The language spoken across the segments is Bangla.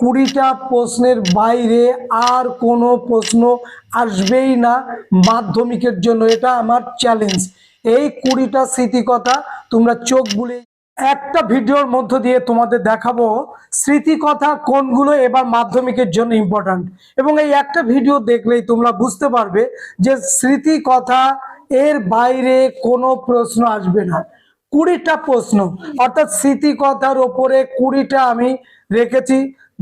20টা প্রশ্নের বাইরে আর কোনো প্রশ্ন আসবেই না মাধ্যমিকের জন্য। এটা আমার চ্যালেঞ্জ। এই 20টা স্মৃতিকথা তোমরা চোখ বুলে একটা ভিডিওর মধ্য দিয়ে তোমাদের দেখাবো স্মৃতিকথা কোনগুলো এবার মাধ্যমিকের জন্য ইম্পর্ট্যান্ট, এবং এই একটা ভিডিও দেখলেই তোমরা বুঝতে পারবে যে স্মৃতিকথা এর বাইরে কোনো প্রশ্ন আসবে না। 20টা প্রশ্ন অর্থাৎ স্মৃতিকথার ওপরে 20টা আমি রেখেছি,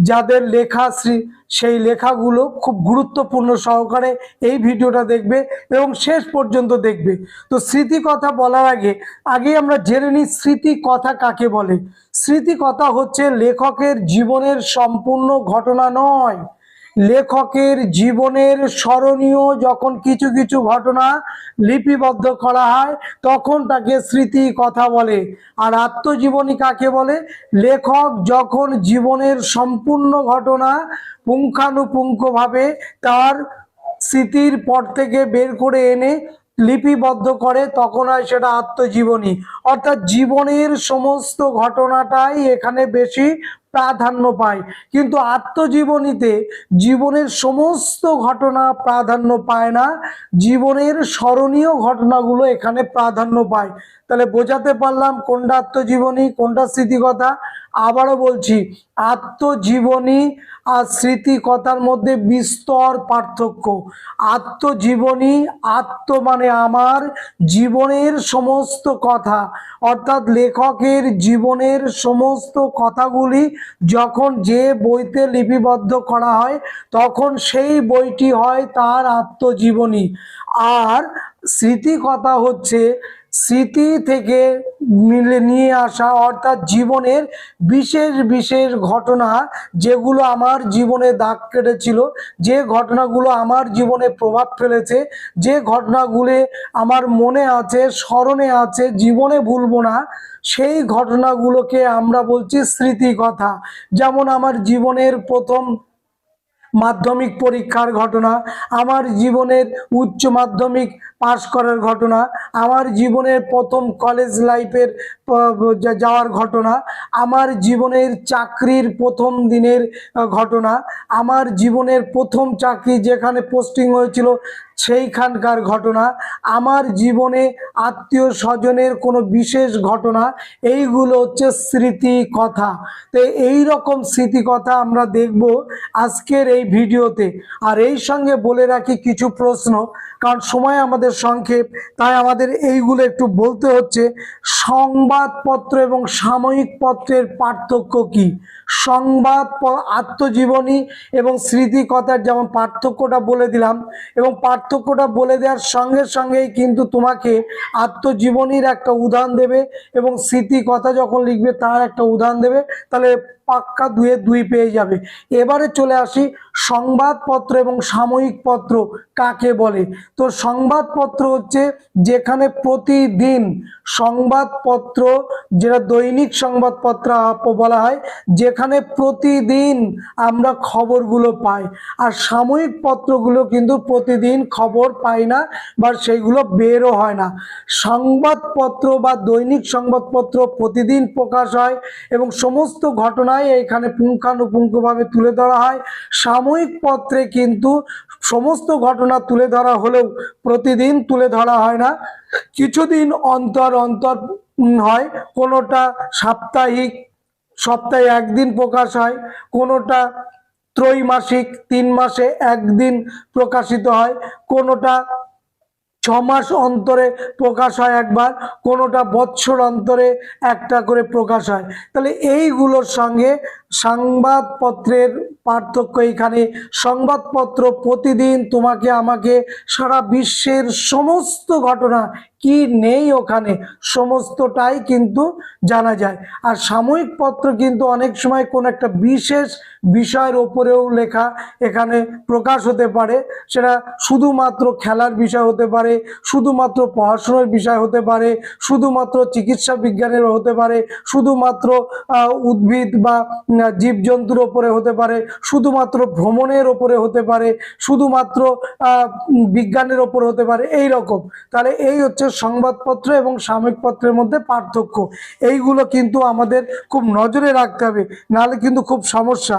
যাদের লেখা সেই লেখাগুলো খুব গুরুত্বপূর্ণ সহকারে এই ভিডিওটা দেখবে এবং শেষ পর্যন্ত দেখবে। তো স্মৃতিকথা বলার আগে আমরা জেনে নিই স্মৃতিকথা কাকে বলে। স্মৃতিকথা হচ্ছে লেখকের জীবনের সম্পূর্ণ ঘটনা নয়, লেখকের জীবনের স্মরণীয় যখন কিছু কিছু ঘটনা লিপিবদ্ধ করা হয় তখন তাকে স্মৃতি কথা বলে। আর আত্মজীবনী কাকে বলে? লেখক যখন জীবনের সম্পূর্ণ ঘটনা পুঙ্খানুপুঙ্খভাবে তার স্মৃতির পর থেকে বের করে এনে লিপিবদ্ধ করে তখন হয় সেটা আত্মজীবনী। অর্থাৎ জীবনের সমস্ত ঘটনাটাই এখানে বেশি প্রাধান্য পায়, কিন্তু আত্মজীবনীতে জীবনের সমস্ত ঘটনা প্রাধান্য পায় না, জীবনের স্মরণীয় ঘটনাগুলো এখানে প্রাধান্য পায়। তাহলে বোঝাতে পারলাম কোনটা আত্মজীবনী কোনটা স্মৃতিকথা। আবারও বলছি, আত্মজীবনী আর স্মৃতিকথার মধ্যে বিস্তর পার্থক্য। আত্মজীবনী, আত্ম মানে আমার, জীবনের সমস্ত কথা, অর্থাৎ লেখকের জীবনের সমস্ত কথাগুলি যখন যে বইতে লিপিবদ্ধ করা হয় তখন সেই বইটি হয় তার আত্মজীবনী। আর স্মৃতিকথা হচ্ছে স্মৃতি থেকে নিয়ে আসা, অর্থাৎ জীবনের বিশেষ বিশেষ ঘটনা যেগুলো আমার জীবনে দাগ কেটেছিল, যে ঘটনাগুলো আমার জীবনে প্রভাব ফেলেছে, যে ঘটনাগুলো আমার মনে আছে, স্মরণে আছে, জীবনে ভুলবো না, সেই ঘটনাগুলোকে আমরা বলছি স্মৃতিকথা। যেমন আমার জীবনের প্রথম মাধ্যমিক পরীক্ষার ঘটনা, আমার জীবনের উচ্চ মাধ্যমিক পাশ করার ঘটনা, আমার জীবনের প্রথম কলেজ লাইফের যাওয়ার ঘটনা, আমার জীবনের চাকরির প্রথম দিনের ঘটনা, আমার জীবনের প্রথম চাকরি যেখানে পোস্টিং হয়েছিল সেইখানকার ঘটনা, আমার জীবনে আত্মীয় স্বজনের কোনো বিশেষ ঘটনা, এইগুলো হচ্ছে স্মৃতিকথা। তো এই রকম স্মৃতিকথা আমরা দেখব আজকের এই ভিডিওতে। আর এই সঙ্গে বলে রাখি কিছু প্রশ্ন, কারণ সময় আমাদের সংক্ষেপ, তাই আমাদের এইগুলো একটু বলতে হচ্ছে। সংবাদপত্র এবং সাময়িক পত্রের পার্থক্য কি? আত্মজীবনী এবং স্মৃতিকথার যেমন পার্থক্যটা বলে দিলাম, এবং পার্থক্যটা বলে দেওয়ার সঙ্গে সঙ্গেই কিন্তু তোমাকে আত্মজীবনীর একটা উদাহরণ দেবে এবং স্মৃতিকথা যখন লিখবে তার একটা উদাহরণ দেবে, তাহলে পাক্কা 2 এ 2 পেয়ে যাবে। এবারে চলে আসি সংবাদপত্র এবং সাময়িক পত্র কাকে বলে। তো সংবাদপত্র হচ্ছে যেখানে প্রতিদিন সংবাদপত্র, যেটা দৈনিক সংবাদপত্র বলা হয়, যেখানে প্রতিদিন আমরা খবরগুলো পাই। আর সাময়িক পত্রগুলো কিন্তু প্রতিদিন খবর পাই না বা সেইগুলো বেরও হয় না। সংবাদপত্র বা দৈনিক সংবাদপত্র প্রতিদিন প্রকাশ হয় এবং সমস্ত ঘটনাই এখানে পুঙ্খানুপুঙ্খভাবে তুলে ধরা হয়। সাময়িক পত্রে কিন্তু সমস্ত ঘটনা তুলে ধরা হলেও প্রতিদিন তুলে ধরা হয় না, কিছুদিন অন্তর অন্তর হয়। কোনোটা সাপ্তাহিক, সপ্তাহে একদিন প্রকাশ হয়, কোনোটা ত্রৈমাসিক 3 মাসে একদিন প্রকাশিত হয়, কোনোটা 6 মাস অন্তরে প্রকাশ হয় একবার, কোনোটা বৎসর অন্তরে একটা করে প্রকাশ হয়। তাহলে এইগুলোর সঙ্গে সংবাদপত্রের পার্থক্য এখানে। সংবাদপত্র প্রতিদিন তোমাকে আমাকে সারা বিশ্বের সমস্ত ঘটনা কি নেই ওখানে সমস্তটাই কিন্তু জানা যায়। আর সাময়িক পত্র কিন্তু অনেক সময় কোন একটা বিশেষ বিষয়ের ওপরেও লেখা এখানে প্রকাশ হতে পারে, সেটা শুধুমাত্র খেলার বিষয় হতে পারে, শুধুমাত্র পড়াশোনার বিষয় হতে পারে, শুধুমাত্র চিকিৎসা বিজ্ঞানের হতে পারে, শুধুমাত্র উদ্ভিদ বা জীবজন্তুর ওপরে হতে পারে, শুধুমাত্র ভ্রমণের ওপরে হতে পারে, শুধুমাত্র বিজ্ঞানের ওপরে হতে পারে, এই রকম। তাহলে এই হচ্ছে হচ্ছে সংবাদপত্র এবং সাময়িক পত্রের মধ্যে পার্থক্য। এইগুলো কিন্তু আমাদের খুব নজরে রাখতে হবে, নাহলে কিন্তু খুব সমস্যা।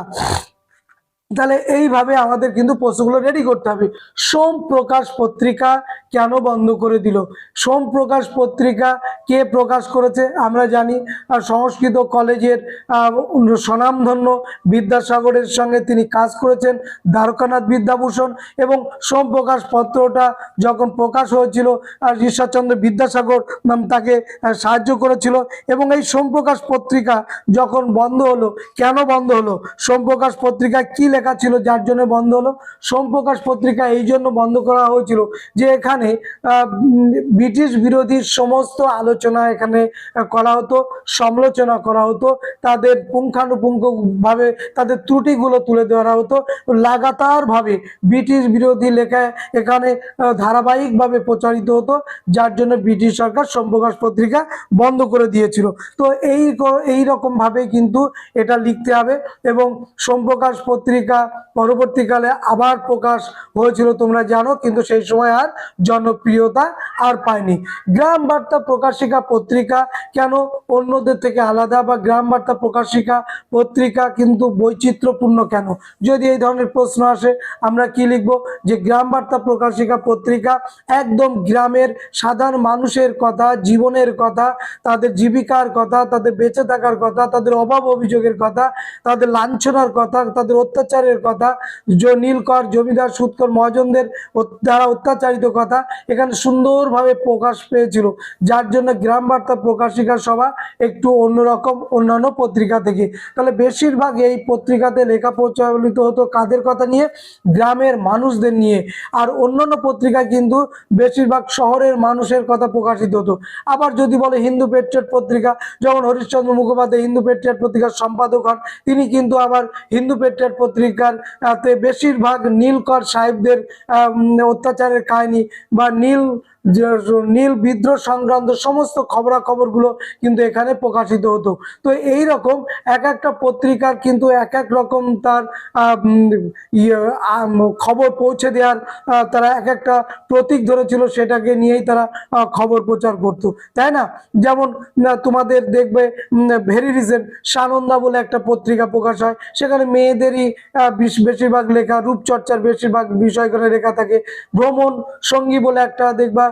তাহলে এইভাবে আমাদের কিন্তু প্রশ্নগুলো রেডি করতে হবে। সোম প্রকাশ পত্রিকা কেন বন্ধ করে দিল? সোম প্রকাশ পত্রিকা কে প্রকাশ করেছে আমরা জানি, সংস্কৃত কলেজের স্বনামধন্য বিদ্যাসাগরের সঙ্গে তিনি কাজ করেছেন, দ্বারকানাথ বিদ্যাভূষণ। এবং সোম প্রকাশ পত্রটা যখন প্রকাশ হয়েছিল ঈশ্বরচন্দ্র বিদ্যাসাগর তাকে সাহায্য করেছিল। এবং এই সোম প্রকাশ পত্রিকা যখন বন্ধ হলো, কেন বন্ধ হলো? সোম প্রকাশ পত্রিকা কি লেখা ছিল যার জন্য বন্ধ হলো? সোম প্রকাশ পত্রিকা এই জন্য বন্ধ করা হয়েছিল যে এখানে ব্রিটিশ বিরোধী সমস্ত আলোচনা এখানে করা হতো, সমালোচনা করা হতো, তাদের পুঙ্খানুপুঙ্খভাবে তাদের ত্রুটিগুলো তুলে ধরা হতো। লাগাতারভাবে ব্রিটিশ বিরোধী লেখা এখানে ধারাবাহিকভাবে প্রচারিত হতো, যার জন্য ব্রিটিশ সরকার সোম প্রকাশ পত্রিকা বন্ধ করে দিয়েছিল। তো এই রকমভাবে কিন্তু এটা লিখতে হবে। এবং সোম প্রকাশ পত্রিকা পরবর্তীকালে আবার প্রকাশ হয়েছিল তোমরা জানো, কিন্তু সেই সময় আর জনপ্রিয়তা আর পায়নি। গ্রাম বার্তা প্রকাশিকা পত্রিকা কেন অন্যদের থেকে আলাদা, বা গ্রাম বার্তা প্রকাশিকা পত্রিকা কিন্তু বৈচিত্র্যপূর্ণ কেন? যদি এই ধরনের প্রশ্ন আসে আমরা কি লিখব? যে গ্রাম বার্তা প্রকাশিকা পত্রিকা একদম গ্রামের সাধারণ মানুষের কথা, জীবনের কথা, তাদের জীবিকার কথা, তাদের বেঁচে থাকার কথা, তাদের অভাব অভিযোগের কথা, তাদের লাঞ্ছনার কথা, তাদের অত্যাচারের কথা, নীলকর জমিদার সুৎকর মহাজনদের দ্বারা অত্যাচারিত কথা এখানে সুন্দরভাবে প্রকাশ পেয়েছিল, যার জন্য গ্রাম বার্তা প্রকাশিকা সভা একটু অন্যরকম অন্যান্য পত্রিকা থেকে। তাহলে বেশিরভাগ এই পত্রিকাতে লেখা প্রচলিত হতো কাদের কথা নিয়ে? গ্রামের মানুষদের নিয়ে। আর অন্যান্য পত্রিকায় কিন্তু বেশিরভাগ শহরের মানুষের কথা প্রকাশিত হতো। আবার যদি বলে হিন্দু পেট্রিয়ট পত্রিকা, যখন হরিশ্চন্দ্র মুখোপাধ্যায় হিন্দু পেট্রিয়ট পত্রিকার সম্পাদক হন, তিনি কিন্তু আবার হিন্দু পেট্রিয়ট পত্রিকার বেশিরভাগ নীলকর সাহেবদের অত্যাচারের কাহিনী বা নীল বিদ্রোহ সংক্রান্ত সমস্ত খবরাখবরগুলো কিন্তু এখানে প্রকাশিত হতো। তো এই রকম এক একটা পত্রিকার কিন্তু এক এক রকম তার খবর পৌঁছে দেওয়ার তারা এক একটা প্রতীক ধরেছিল, সেটাকে নিয়েই তারা খবর প্রচার করত, তাই না? যেমন তোমাদের দেখবে ভেরি রিসেন্ট সানন্দা বলে একটা পত্রিকা প্রকাশ হয়, সেখানে মেয়েদেরই বেশিরভাগ লেখা, রূপচর্চার বেশিরভাগ বিষয় করে লেখা থাকে। ভ্রমণ সঙ্গী বলে একটা দেখবা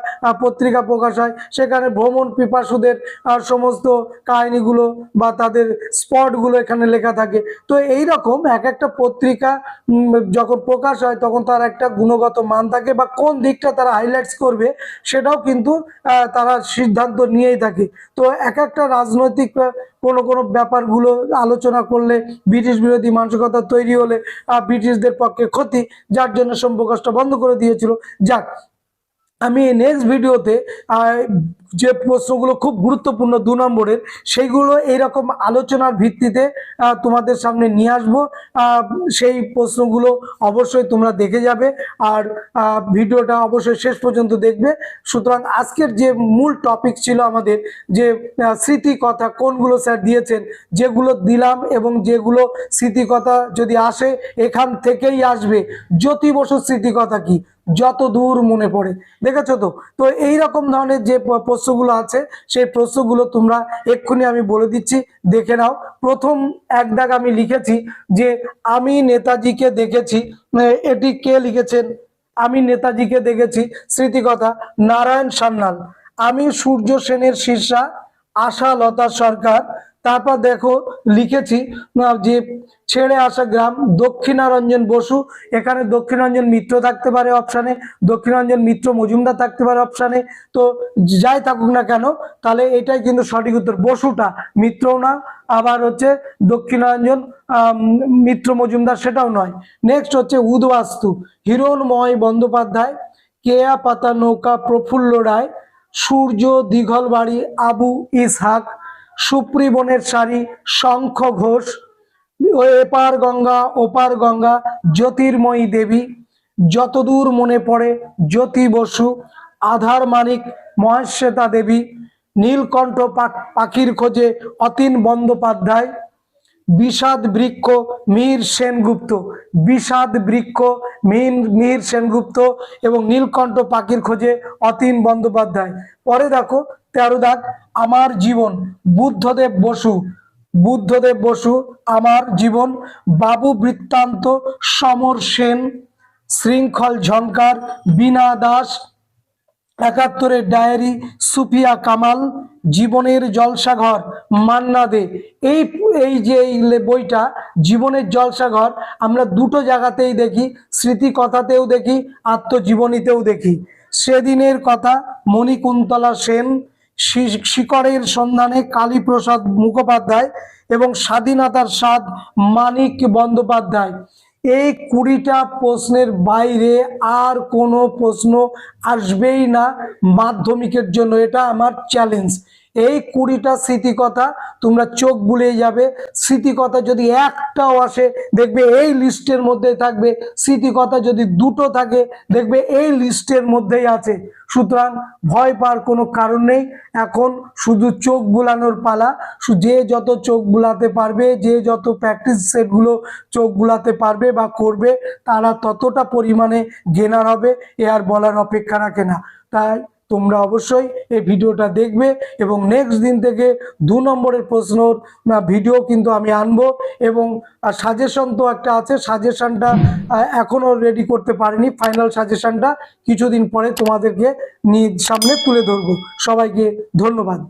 পত্রিকা প্রকাশ হয়, সেখানে ভ্রমণ পিপাসুদের সমস্ত কাহিনীগুলো বা তাদের স্পটগুলো এখানে লেখা থাকে। তো এই রকম এক একটা পত্রিকা যখন প্রকাশ হয় তখন তার একটা গুণগত মান থাকে, বা কোন দিকটা তারা হাইলাইটস করবে সেটাও কিন্তু তারা সিদ্ধান্ত নিয়েই থাকে। তো এক একটা রাজনৈতিক কোনো ব্যাপারগুলো আলোচনা করলে, ব্রিটিশ বিরোধী মানসিকতা তৈরি হলে ব্রিটিশদের পক্ষে ক্ষতি, যার জন্য সোম প্রকাশটা বন্ধ করে দিয়েছিল। যাক, আমি নেক্সট ভিডিওতে যে প্রশ্নগুলো খুব গুরুত্বপূর্ণ 2 নম্বরের, সেইগুলো এইরকম আলোচনার ভিত্তিতে তোমাদের সামনে নিয়ে আসবো। সেই প্রশ্নগুলো অবশ্যই তোমরা দেখে যাবে, আর ভিডিওটা অবশ্যই শেষ পর্যন্ত দেখবে। সুতরাং আজকের যে মূল টপিক ছিল আমাদের, যে স্মৃতি কথা কোনগুলো স্যার দিয়েছেন, যেগুলো দিলাম এবং যেগুলো স্মৃতি কথা যদি আসে এখান থেকেই আসবে। জ্যোতি বসুর স্মৃতি কথা কি? যত দূর মনে পড়ে। দেখেছো তো? তো এইরকম ধরনের যে প্রশ্নগুলো আছে সেই প্রশ্নগুলো তোমরা এক্ষুনি আমি বলে দিচ্ছি, দেখে নাও। প্রথম এক দাগ আমি লিখেছি যে আমি নেতাজিকে দেখেছি। এটি কে লিখেছেন? আমি নেতাজিকে দেখেছি স্মৃতিকথা নারায়ণ সান্যাল। আমি সূর্য সেনের শিষ্যা আশা লতা সরকার। তারপর দেখো লিখেছি যে ছেড়ে আসা গ্রাম দক্ষিণারঞ্জন বসু। এখানে দক্ষিণারঞ্জন মিত্র থাকতে পারে অপশানে, দক্ষিণারঞ্জন মিত্র মজুমদার থাকতে পারে অপশানে। তো যাই থাকুক না কেন, তাহলে এটাই কিন্তু সঠিক উত্তর। বসুটা মিত্রও না, আবার হচ্ছে দক্ষিণারঞ্জন মিত্র মজুমদার সেটাও নয়। নেক্সট হচ্ছে উদ্বাস্তু হিরণময় বন্দ্যোপাধ্যায়, কেয়া পাতা নৌকা প্রফুল্ল রায়, সূর্য দীঘল বাড়ি আবু ইসহাক, সুপ্রিবনের শাড়ি শঙ্খ ঘোষ, এপার গঙ্গা ওপার গঙ্গা জ্যোতির্ময়ী দেবী, যতদূর মনে পড়ে জ্যোতি বসু, আধার মানিক মহেশ্বেতা দেবী, নীলকণ্ঠ পাখির খোঁজে অতীন বন্দ্যোপাধ্যায়, বিষাদ বৃক্ষ মীর সেনগুপ্ত, বিষাদ বৃক্ষ মীর সেনগুপ্ত এবং নীলকণ্ঠ পাখির খোঁজে অতীন বন্দ্যোপাধ্যায়। পরে দেখো 13 দাগ, আমার জীবন বুদ্ধদেব বসু, বুদ্ধদেব বসু আমার জীবন, বাবু বৃত্তান্ত সমর সেন, শৃঙ্খল ঝংকার বীণা দাস, 71 ডায়েরি সুফিয়া কামাল, জীবনের জলসাঘর মান্না দে। এই এই যে এই বইটা জীবনের জলসাঘর আমরা দুটো জায়গাতেই দেখি, স্মৃতিকথাতেও দেখি, আত্মজীবনীতেও দেখি। সেদিনের কথা মণিকুন্তলা সেন, শিকড়ের সন্ধানে কালীপ্রসাদ মুখোপাধ্যায় এবং স্বাধীনতার স্বাদ মানিক বন্দ্যোপাধ্যায়। এই 20টা প্রশ্নের বাইরে আর কোনো প্রশ্ন আসবেই না মাধ্যমিকের জন্য, এটা আমার চ্যালেঞ্জ। এই 20টা স্মৃতিকথা তোমরা চোখ বুলিয়ে যাবে। স্মৃতিকথা যদি একটাও আসে দেখবে এই লিস্টের মধ্যে থাকবে, স্মৃতিকথা যদি দুটো থাকে দেখবে এই লিস্টের মধ্যেই আছে। সুতরাং ভয় পাওয়ার কোনো কারণ নেই, এখন শুধু চোখ বুলানোর পালা। যে যত চোখ বুলাতে পারবে, যে যত প্র্যাকটিস সেটগুলো চোখ বুলাতে পারবে বা করবে, তারা ততটা পরিমাণে গেনার হবে, এ আর বলার অপেক্ষা রাখে না। তাই তোমরা অবশ্যই এই ভিডিওটা দেখবে এবং নেক্সট দিন থেকে 2 নম্বরের প্রশ্নর ভিডিও কিন্তু আমি আনবো। এবং সাজেশন তো একটা আছে, সাজেশনটা এখনো রেডি করতে পারিনি, ফাইনাল সাজেশনটা কিছুদিন পরে তোমাদেরকে সামনে তুলে ধরবো। সবাইকে ধন্যবাদ।